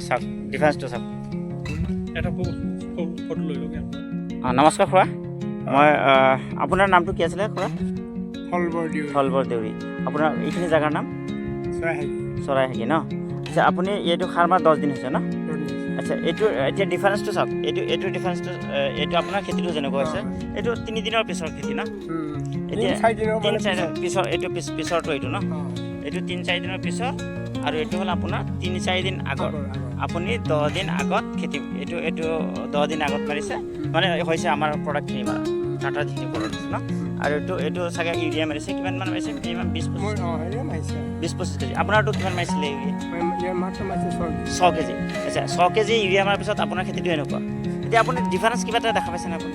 চাওক ডিফাৰেঞ্চটো চাওক। এটা ফটো লৈ লওক। নমস্কাৰ খুৰা, মই আপোনাৰ নামটো কি আছিলে খুৰা? থলবৰ দেউৰী। আপোনাৰ এইখিনি জেগাৰ নাম চৰাইহাগী ন? আচ্ছা, আপুনি এইটো সাৰ মাহ 10 দিন হৈছে ন? আচ্ছা, এইটো এতিয়া ডিফাৰেঞ্চটো চাওক। এইটো ডিফাৰেঞ্চটো, এইটো আপোনাৰ খেতিটো যেনেকুৱা হৈছে, এইটো 3 দিনৰ পিছৰ খেতি ন? এতিয়া 3-4 পিছৰ, এইটো পিছৰটো এইটো ন? এইটো 3-4 দিনৰ পিছৰ, আৰু এইটো হ'ল আপোনাৰ 3-4 দিন আগত। আপুনি 10 দিন আগত খেতি, এইটো 10 দিন আগত মাৰিছে, মানে হৈছে আমাৰ প্ৰডাক্টখিনি মাৰা, টাটাৰ যিখিনি প্ৰডাক্ট ন? আৰু এইটো চাগে ইউৰিয়া মাৰিছে, কিমান মান মাৰিছে? Minimum 20-25 KG. আপোনাৰতো কিমান মাৰিছিলে ইউৰিয়া? 6 কেজি। আচ্ছা, 6 কেজি ইউৰিয়া মাৰাৰ পিছত আপোনাৰ খেতিটো এনেকুৱা। এতিয়া আপুনি ডিফাৰেঞ্চ কিবা এটা দেখা পাইছেনে আপুনি?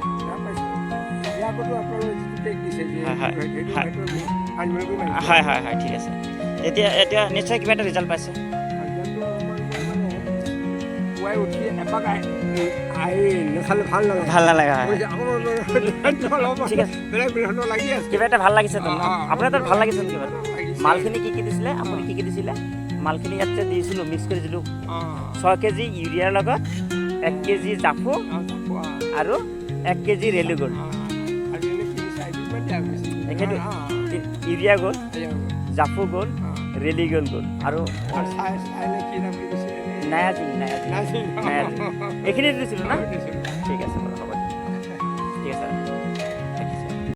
হয়, ঠিক আছে। এতিয়া নিশ্চয় কিবা এটা ৰিজাল্ট পাইছে। ভাল নালাগে, ঠিক আছে। কিবা এটা ভাল লাগিছে তো? আপোনাৰ তাত ভাল লাগিছে কিবা? মালখিনি কি দিছিলে আপুনি? কি দিছিলে? মালখিনি ইয়াত যে দিছিলোঁ, মিক্স কৰি দিলোঁ 6 কেজি ইউৰিয়াৰ লগত 1 কেজি জাফু আৰু 1 কেজি ৰেলিগ'ল্ড। এইটো ইউৰিয়া গ'ল, জাফু গ'ল, ৰেলিগ'ল্ড গ'ল, আৰু নায়াজিং এইখিনি দিছিলোঁ না?